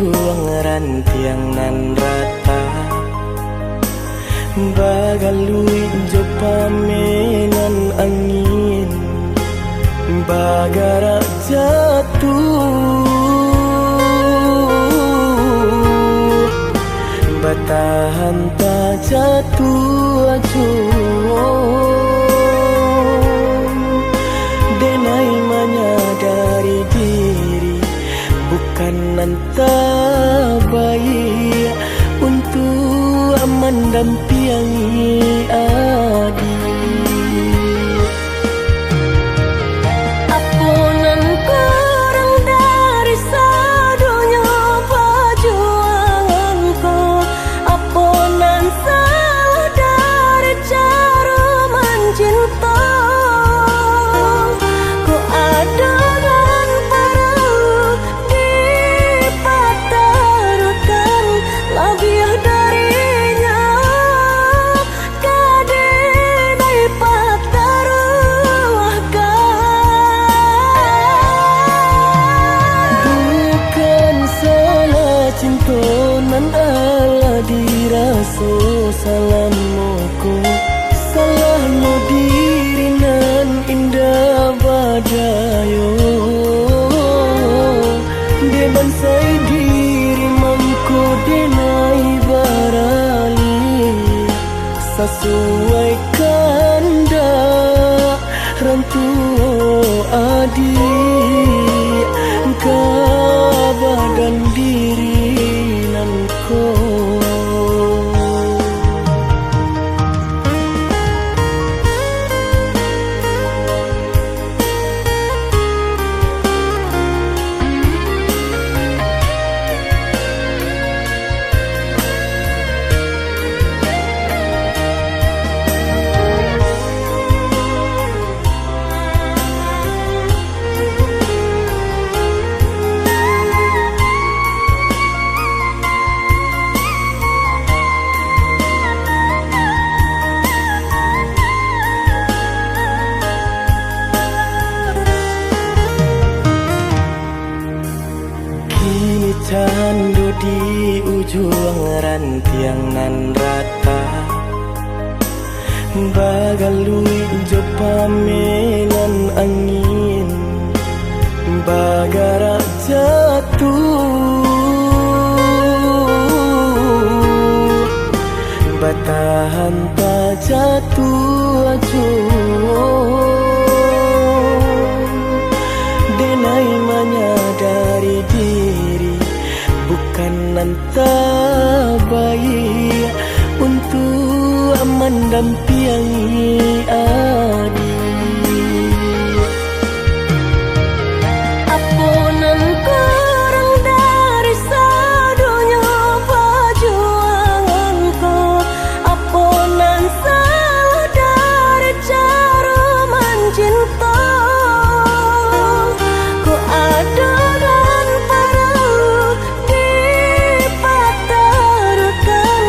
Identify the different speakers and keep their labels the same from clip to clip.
Speaker 1: ujung rantiang nan rata bagalui jo pamenan angin bagara jatuh batahan tak jatuh acuh denai menyadari diri bukan nanta baik untuk mendampingi adik.
Speaker 2: Apunan kurang dari sadunya perjuanganku, apunan salah dari cara mencinta. Ku ada dan perlu dipatarukan lebih darinya kadai pataruahkan.
Speaker 1: Bukan salah cinta nan ala diraso salamuku salahmu diri nan indah badayo dia bansai diri mangku denai barali sesuai kanda rantu adik ka badan diri nan ko. Kini candu di ujung rantiang nan rata bagalui jo pamenan angin bagara jatuh batahan tak jatuh acuh denai menyadari diri bukan nanta baik untuk mendampingi adik.
Speaker 2: Apunan kurang dari sadunya perjuanganku, apunan salah dari cara mencinta. Ku ada dan perlu dipatarukan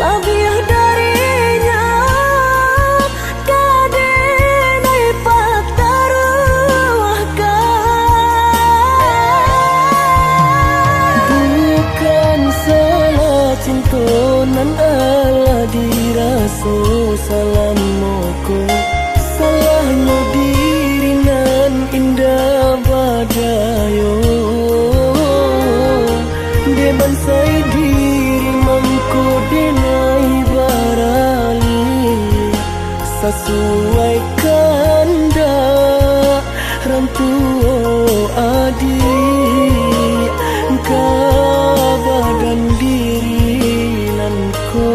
Speaker 2: lebih darinya kadai pataruahkan.
Speaker 1: Bukan salah cinta nan ala diraso salamuku salahmu diri nan indah badayo dia bansai diri mangku denai barali sesuai kanda rantu adik ka badan diri nan ko.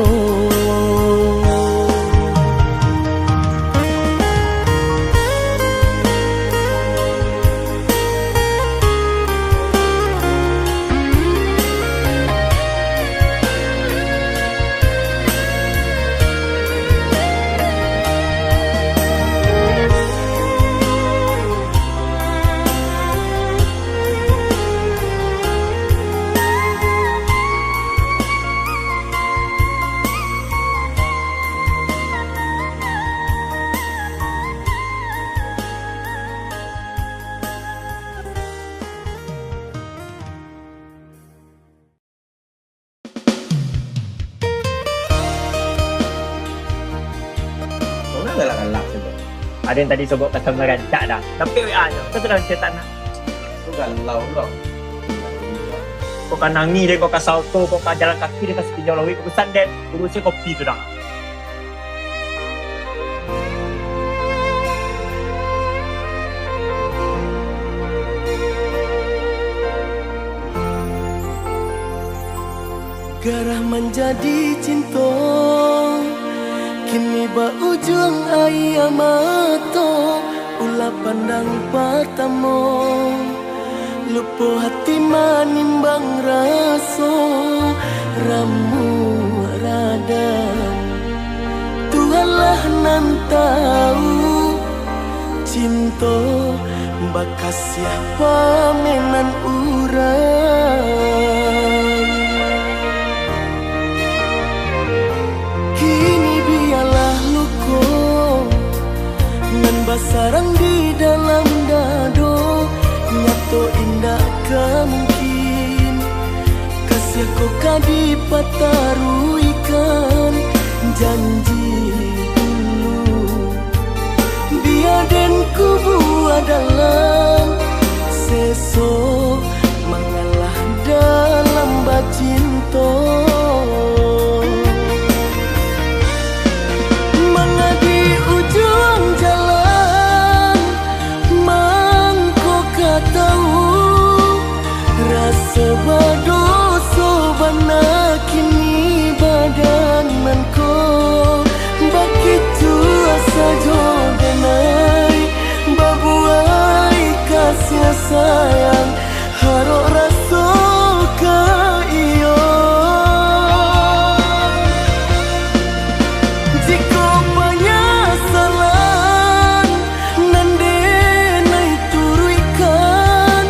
Speaker 3: Ada yang tadi sebut kata merancak dah. Tapi WA je. Kau sedang cetak nak.
Speaker 1: Itu galau loh.
Speaker 3: Kau kan nangis dia, kau kan salto, kau kan jalan kaki dia, kasih pinjau lawik, kau pesan dan urusnya kopi tu dah.
Speaker 1: Garah menjadi cinta, kini ujung ayam mato, ulah pandang pertama, lupa hati manimbang raso, ramu radam. Tuhanlah nan tahu, cinta bakas siapa menan urang. Sarang di dalam dado, nyato indah kemungkin. Kasih kau kadi pataruikan janji dulu. Biaden kubu adalah seso mengalah dalam bacinto. Sebadoso bana kini badananku begitu asa jodenai babuai kasih sayang harok raso ka iyo. Jika penyesalan nande nai turuikan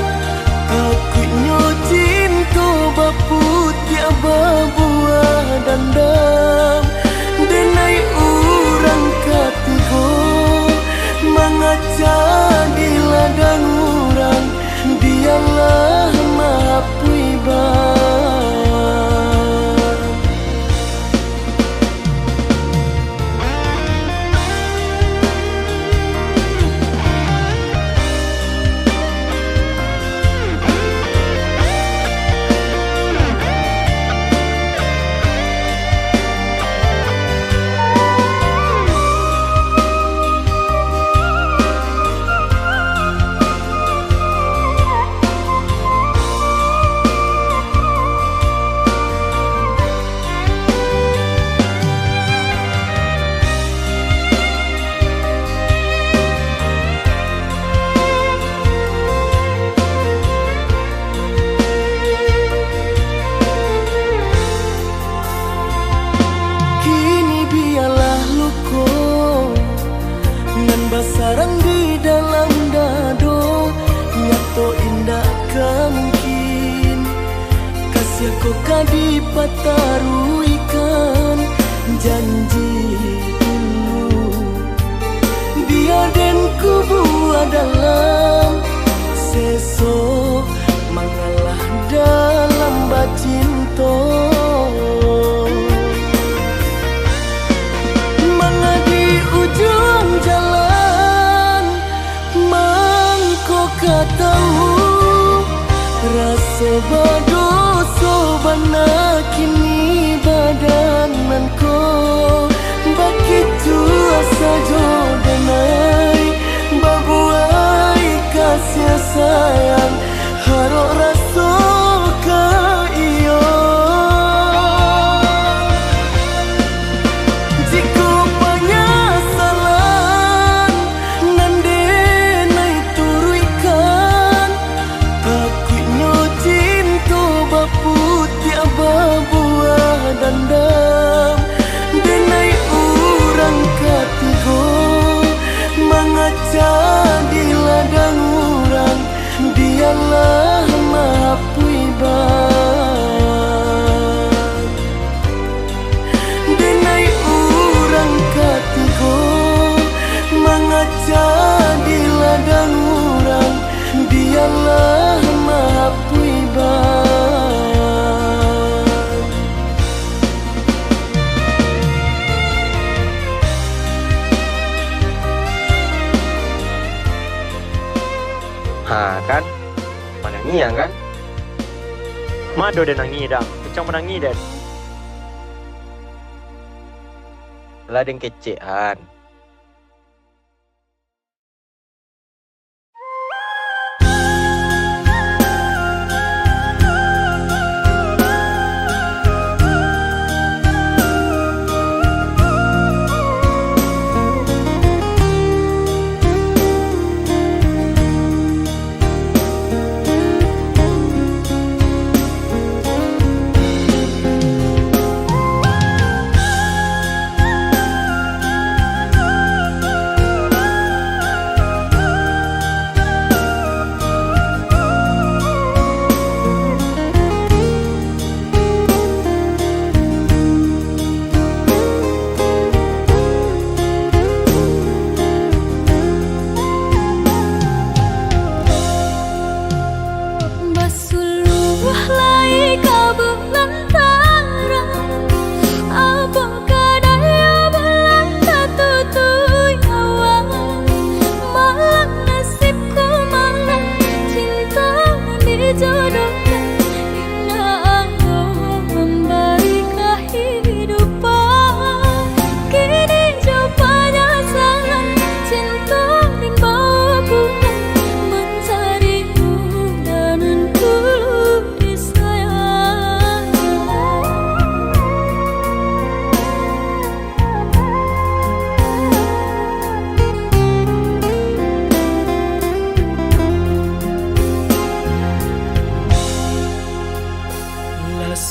Speaker 1: aku putih babuah dandam denai urang katigo mengaca di ladang urang dialah mapui bar. Sarang di dalam dado, nyato indah kemungkin. Kasih kau kadi pataruikan janji dulu. Biaden kubu adalah seso mengalah dalam bacinto. Mengadi ujung jalan kau tahu rasa badoso bana kini badananku begitu asa jodenai babuai kasih sayang harok raso ka iyo. Cinta
Speaker 3: ya kan? Mado dan nangi dah, kecang menangi dan. Lah den kecean.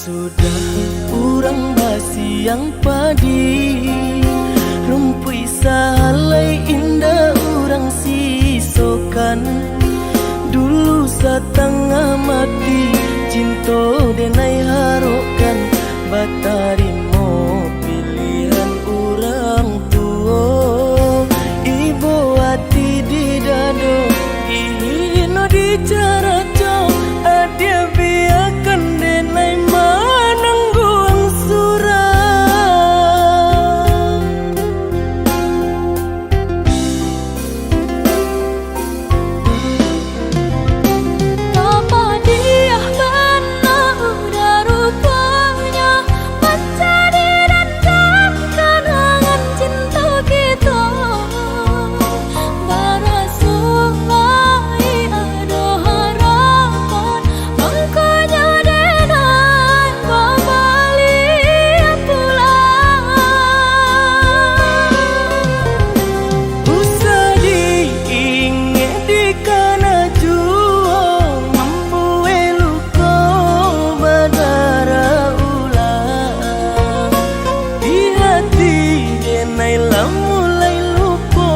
Speaker 1: Sudah urang basiang padi rumpui salai indah urang sisokan dulu setengah mati cinta denai harokan batarimo pilihan urang tua ibu hati di dado ino di cara jauh adia biarkan denai manangguang surang
Speaker 2: apa dia benar udah rupanya menjadi dan kenangan cinta kita barasulai ada harapan angkanya denai kembali pulang
Speaker 1: usah diingat di kana juang membuai luka badara ulang di hati denai lah mulai lupa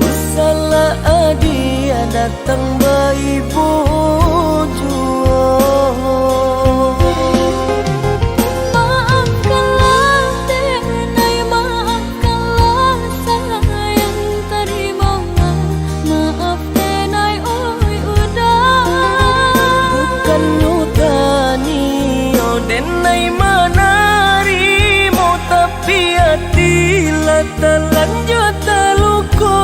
Speaker 1: usahlah adia datang bayi bojuang
Speaker 2: maafkanlah denai maafkanlah sayang terima maaf denai oi udah
Speaker 1: bukan nyutani oh denai manarimo tapi hati lah terlanjut terluka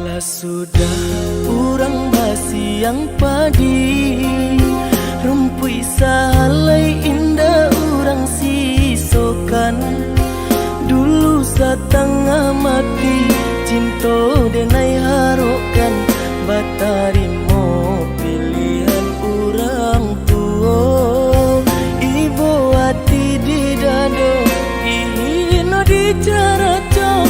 Speaker 1: Lah sudah urang basiang padi rumpui salai indah urang sisokan dulu setengah mati cinta denai harokan batarimo pilihan urang tua ibu hati di dado ino di cara jauh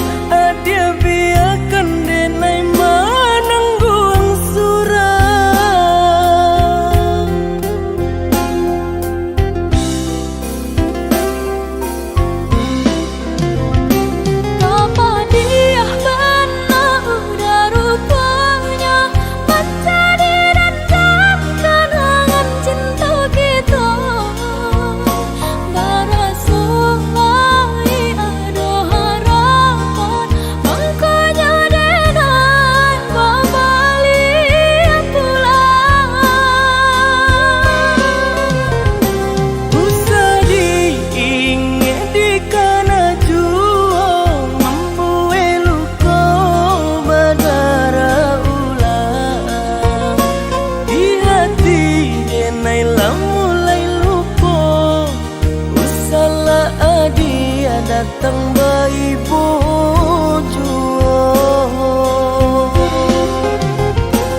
Speaker 1: datang bayi bojo.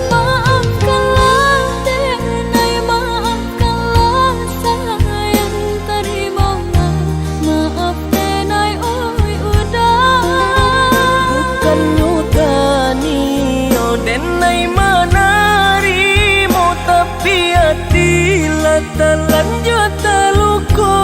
Speaker 2: Maafkanlah denai, maafkanlah sayang, terimalah maaf denai oi udah.
Speaker 1: Bukan nyutani oh denai manarimo, tapi hatilah terlanjut terluka.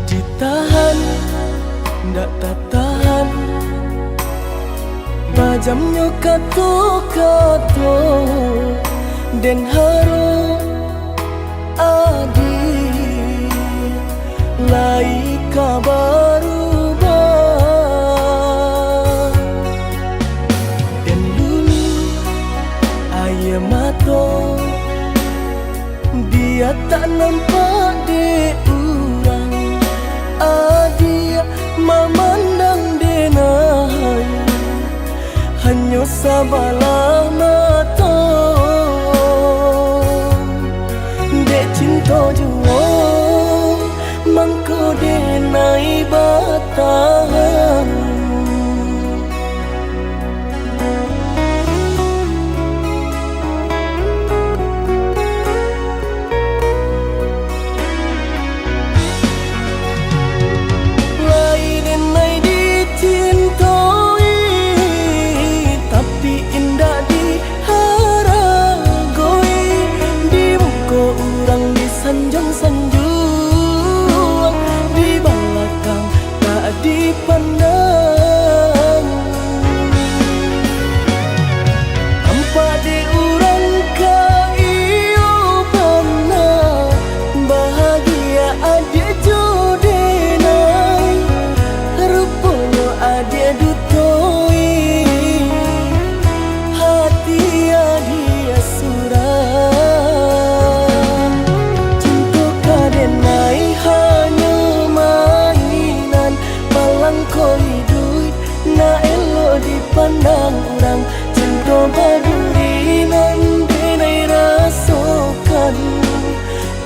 Speaker 1: Ditahan, ndak tak tahan, majamnya kato-kato, dan harum adi, lai kabaru bah, dan lulu ayam mato, dia tak nampak di urang. Adia memandang denai, hanya sabalah mata. Dek cinta jua mangko denai batahan. Sanjung-sanjung di belakang tak dipandang. Hampa di urang kaio bana, bahagia adia jodenai, rupanya adia dutoi, hati adia surah. Koi duit na elo dipandang orang, cinta baduri nan denai rasakan,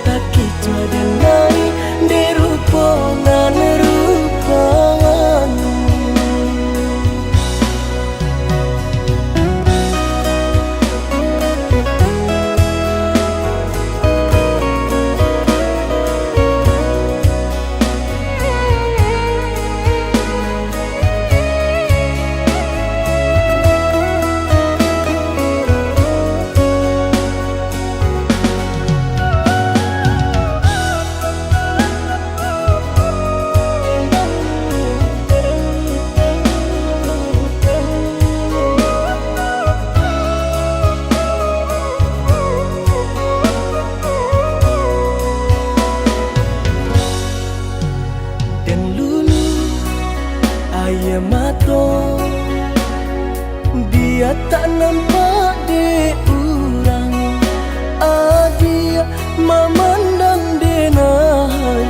Speaker 1: tak kicau denai derupangan rupangan. Mato dia tak nampak di urang, adia memandang denai,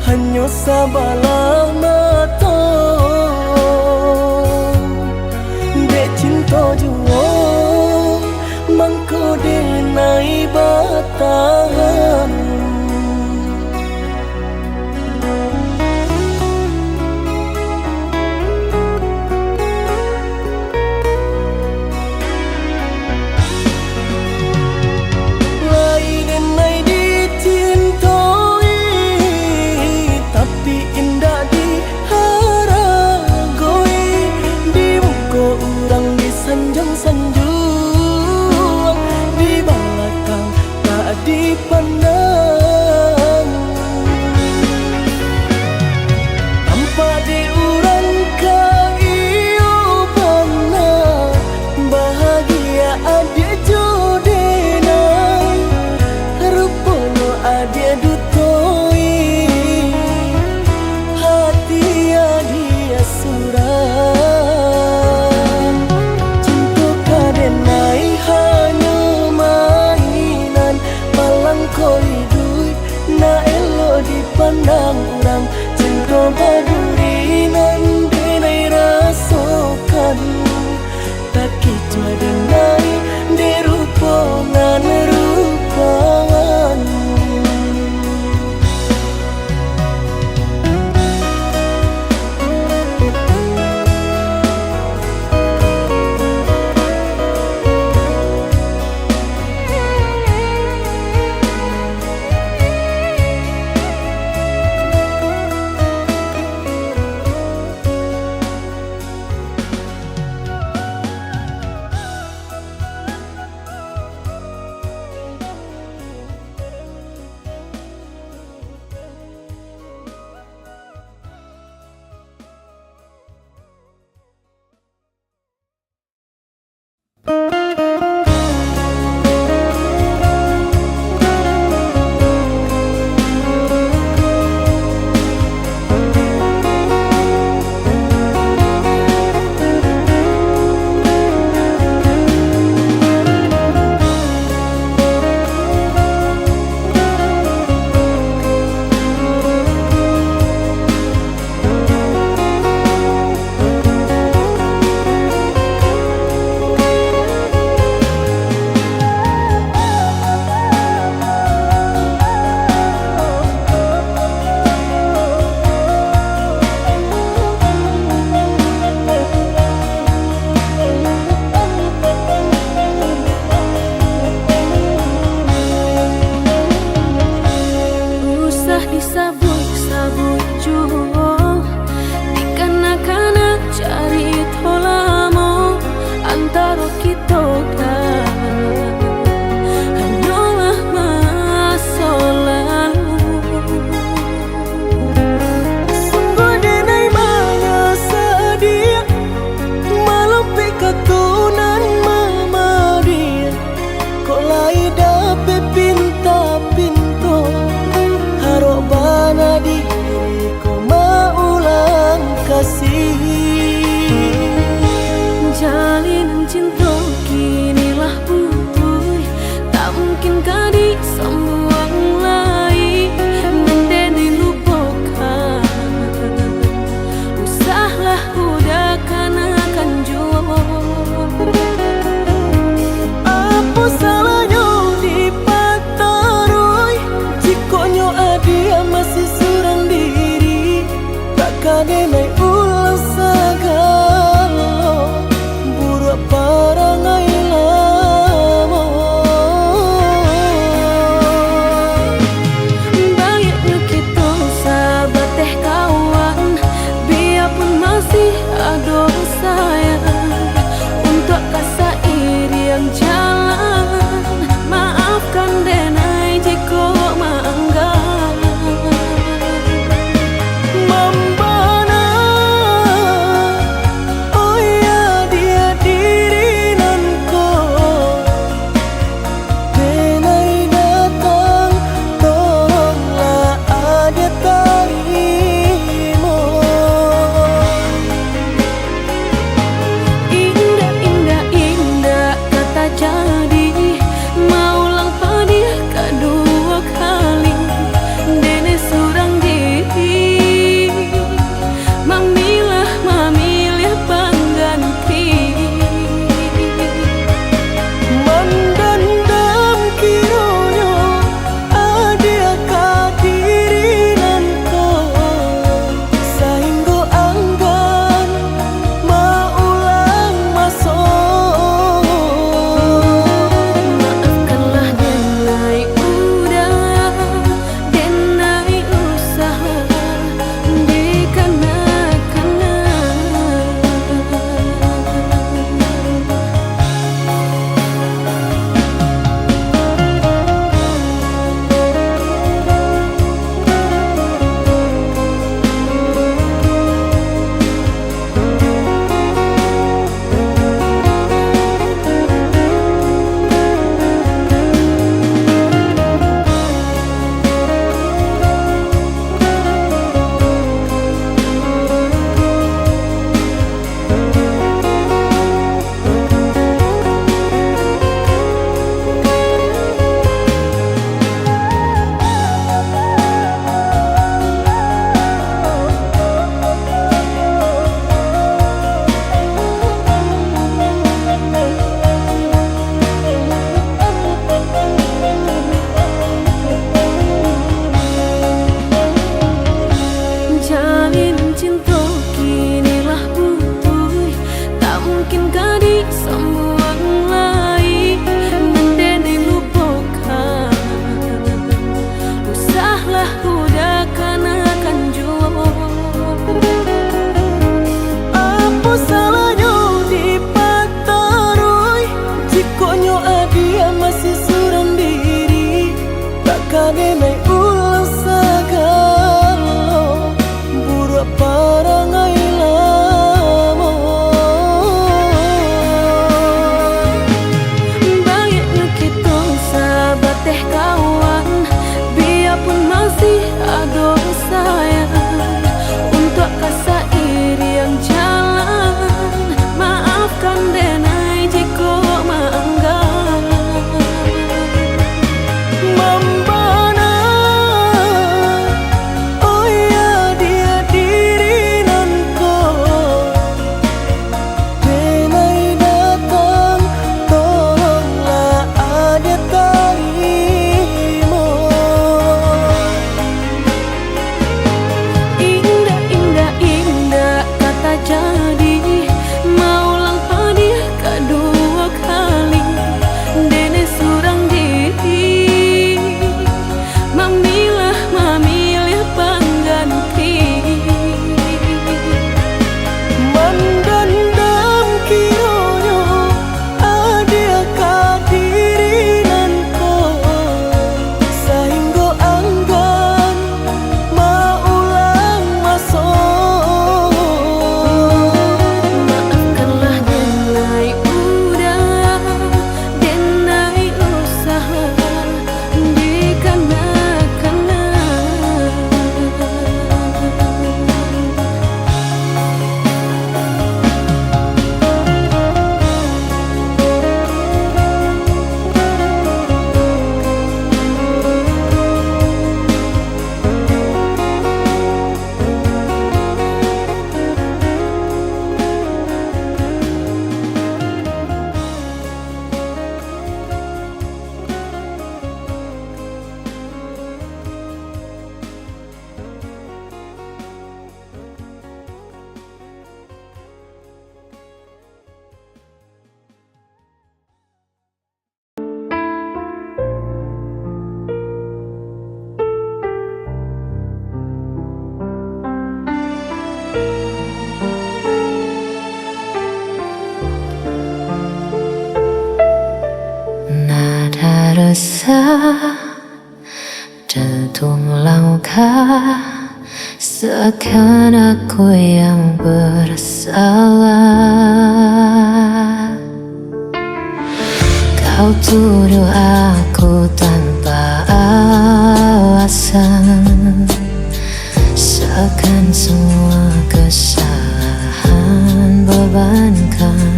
Speaker 1: hanya sabalah mata. Dek cinta jua mangko denai batahan. Kadenai ulang sagalo buruk parangai lamo.
Speaker 2: Baiknya kita sahabat teh kawan, biarpun masih ada sayang. Untuk kasa iri yang jalan, maafkan denai jika mangga.
Speaker 1: Mambana
Speaker 4: Seakan aku yang bersalah. Kau tuduh aku tanpa alasan, seakan semua kesalahan bebankan.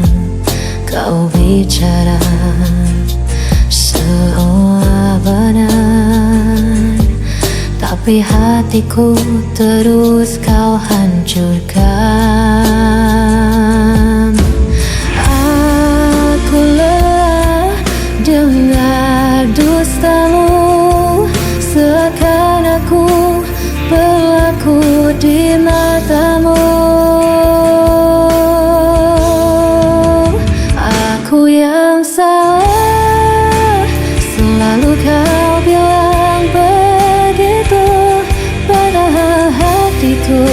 Speaker 4: Kau bicara seolah benar, tapi hatiku terus kau hancurkan. Aku lelah dengar dustamu, seakan aku berlaku di matamu. Aku yang salah, selalu kau bilang begitu, padahal hatiku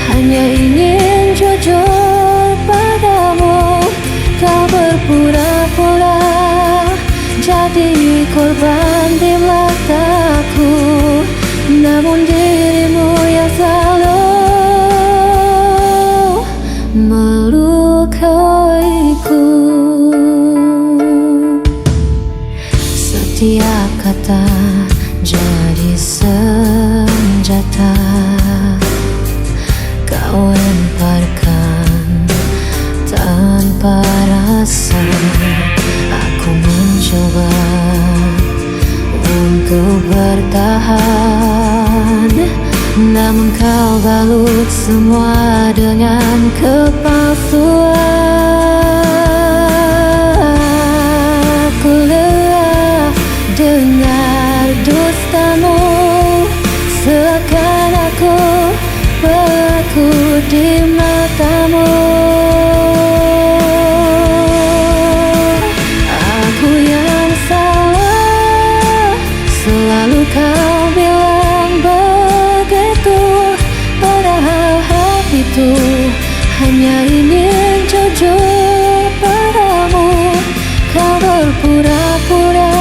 Speaker 4: hanya ingin jujur padamu. Kau berpura-pura jadi korban di mataku, namun dirimu yang selalu melukaiku. Setiap kata jadi senjata kau lemparkan tanpa rasa. Aku mencoba untuk bertahan, namun kau balut semua dengan kepalsuan. Aku lelah dengar dustamu, seakan aku berlaku di matamu. Aku yang salah, selalu kau bilang begitu, padahal hatiku hanya ingin jujur padamu. Kau berpura-pura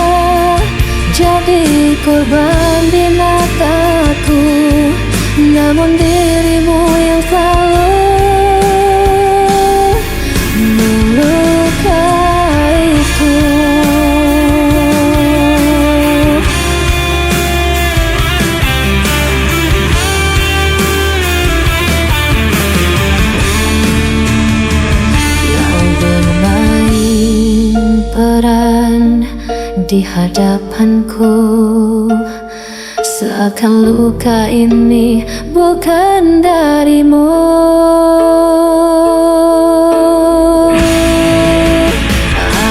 Speaker 4: jadi korban di mataku, namun dirimu yang selalu melukaiku. Kau bermain peran di hadapanku, seakan luka ini bukan darimu.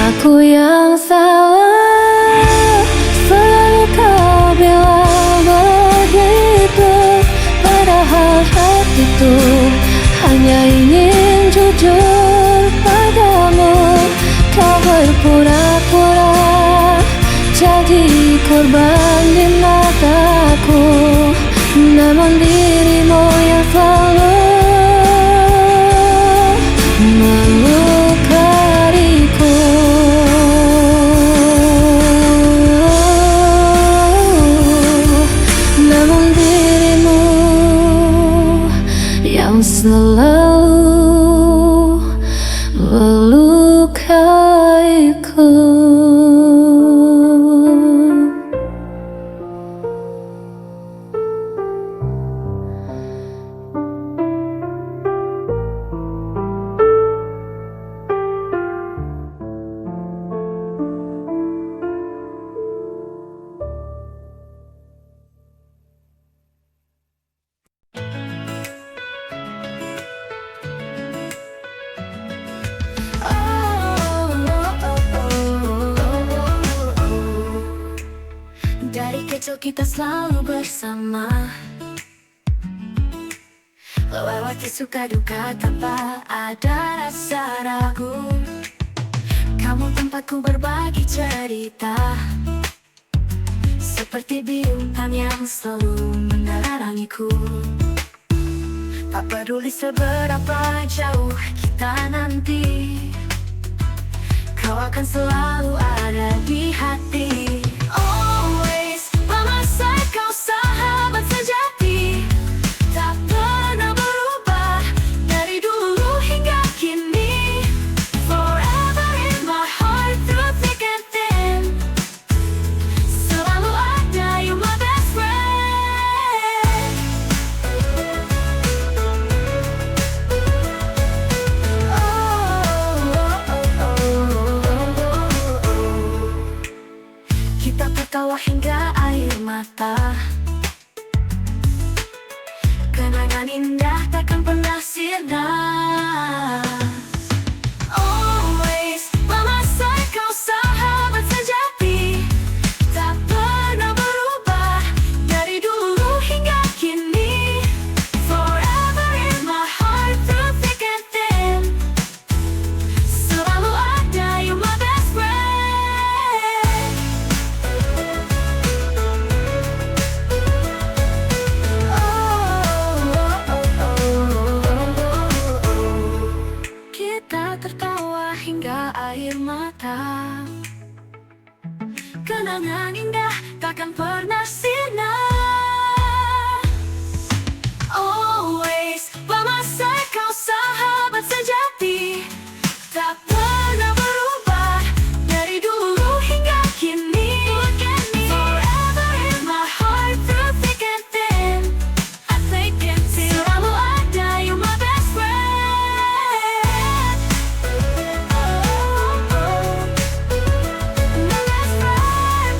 Speaker 4: Aku yang salah, selalu kau bilang begitu, padahal hatiku hanya ingin jujur padamu. Kau berpura-pura jadi korban di mataku, namun dirimu yang selalu melukaiku. Namun dirimu yang selalu melukaiku.
Speaker 2: Dari kecil kita selalu bersama, lewati suka duka tanpa ada rasa ragu. Kamu tempatku berbagi cerita, seperti bintang yang selalu menerangiku. Tak peduli seberapa jauh kita nanti, kau akan selalu ada di hati. Always by my side, kau sahabat sejati. Tak Kenangan indah takkan pernah sirna. Always by my side, kau sahabat sejati, tak pernah berubah dari dulu hingga kini. Forever in my heart, through thick and thin, I think it's selalu ada, you my best friend. My best friend.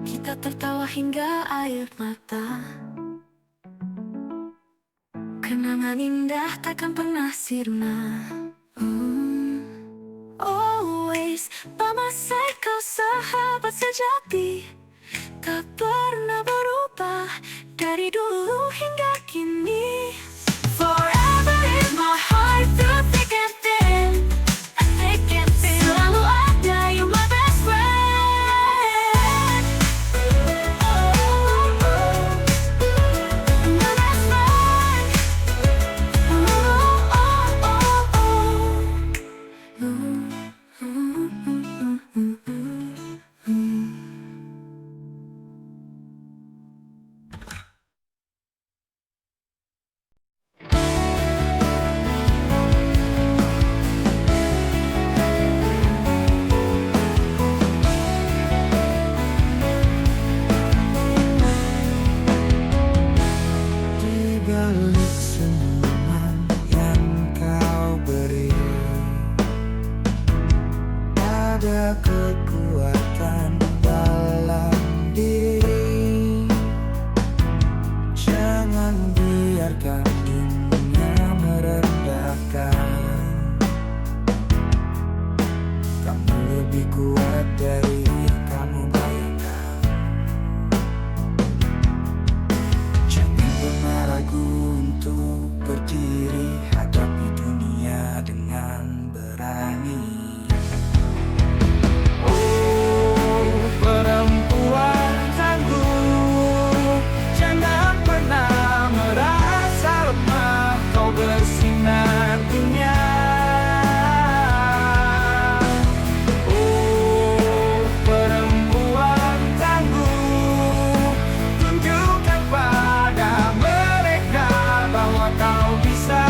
Speaker 2: Kita tertawa hingga air mata, kenangan indah takkan pernah sirna. Always by my side, kau sahabat sejati, tak pernah berubah dari dulu hingga kini. Forever in my heart, through thick and thin, I think it's selalu ada, you my best friend. My best friend.
Speaker 1: Di balik senyuman yang kau beri, ada kekuatan dalam diri. Jangan biarkan dunia merendahkan. Kamu lebih kuat dari kamu bayangkan. Jangan pernah ragu untuk berdiri, hadapi dunia dengan berani. Oh, perempuan tangguh, jangan pernah merasa lemah, kau bersinar dunia. Oh, perempuan tangguh, tunjukkan pada mereka bahwa kau bisa.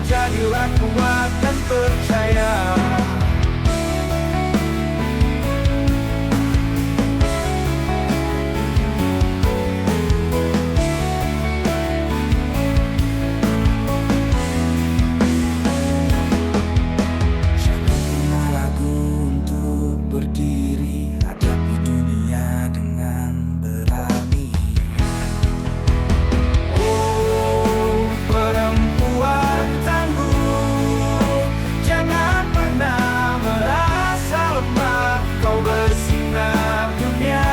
Speaker 1: Jadilah kuat dan percaya. Jangan pernah ragu untuk berdiri, hadapi dunia dengan berani. Oh, perempuan tangguh, jangan pernah merasa lemah, kau bersinar dunia.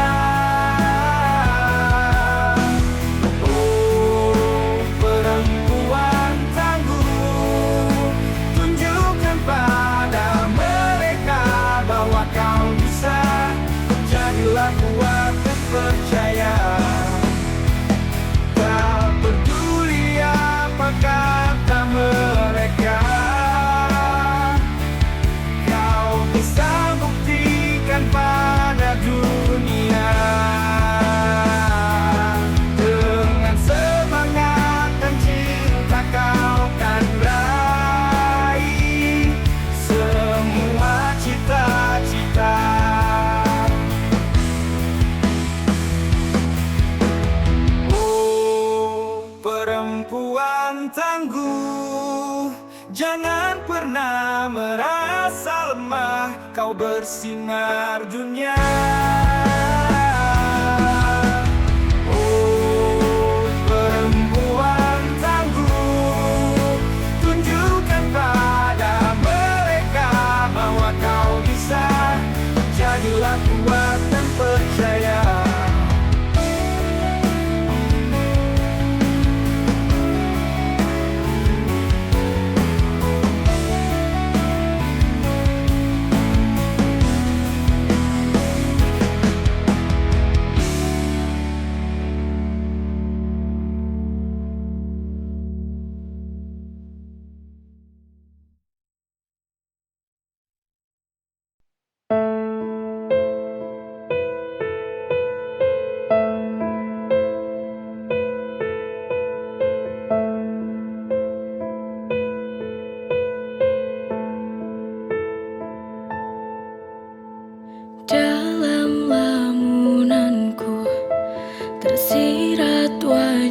Speaker 1: Oh, perempuan tangguh, tunjukkan pada mereka bahwa kau bisa. Jadilah kuat dan percaya. Tak peduli apa kata mereka, kau bisa buktikan pada dunia. Dengan semangat dan cinta kau kan raih semua cita-cita. Oh, perempuan tangguh, jangan pernah merasa lemah, kau bersinar dunia. Oh, perempuan tangguh, tunjukkan pada mereka bahwa kau bisa. Jadilah kuat dan percaya.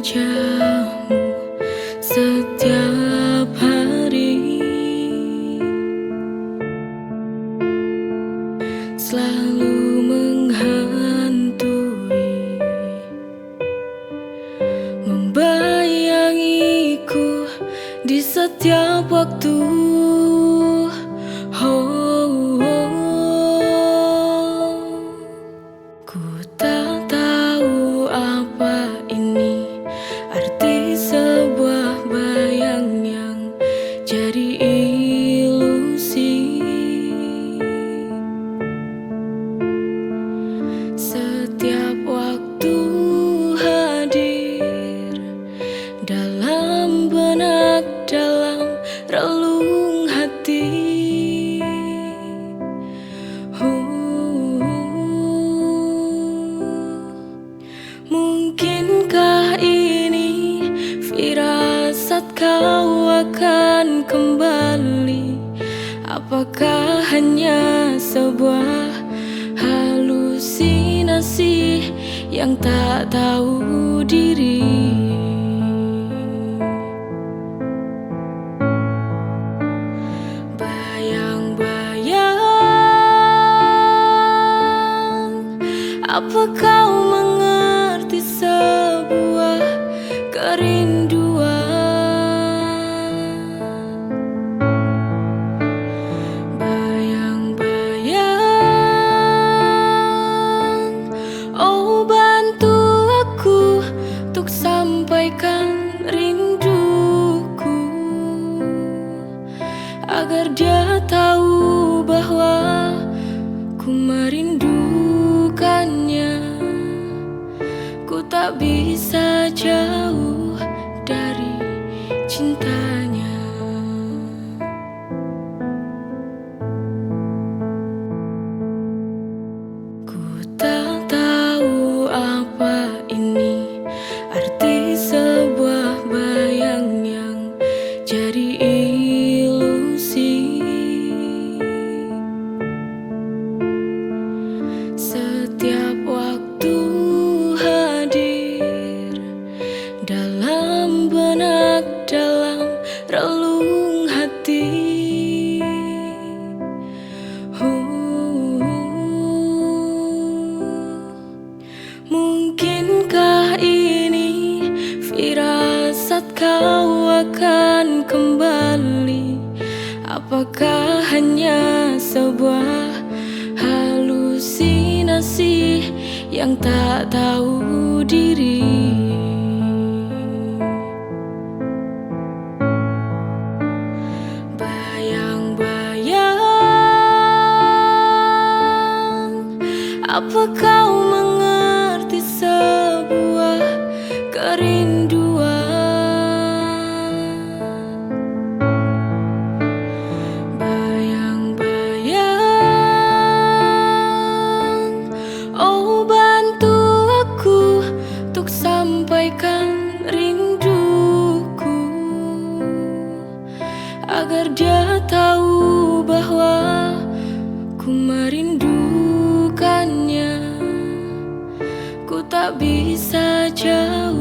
Speaker 4: wajahmu setiap hari, selalu menghantui, membayangiku di setiap waktu. Oh, ku tak tahu apa ini arti sebuah bayang yang jadi ilusi. Setiap waktu hadir dalam benak, dalam relung hati. Mungkinkah ini firasat kau akan kembali? Apakah hanya sebuah halusinasi yang tak tahu diri? Bayang-bayang, apa kau mengerti sebuah kerinduan? Bayang-bayang, oh bantu aku untuk sampaikan rinduku, agar dia tahu bahwa ku merindukannya. Ku tak bisa jauh dari cintanya. Ku tak tahu apa ini arti sebuah bayang yang jadi ilusi. Setiap waktu hadir dalam benak, dalam relung hati. Mungkinkah ini firasat kau akan kembali? Apakah hanya sebuah halusinasi yang tak tahu diri? Bayang-bayang, apa kau mengerti sebuah kerinduan? Bayang-bayang, oh bantu aku untuk sampaikan rinduku, agar dia tahu bahwa ku merindukannya. Ku tak bisa jauh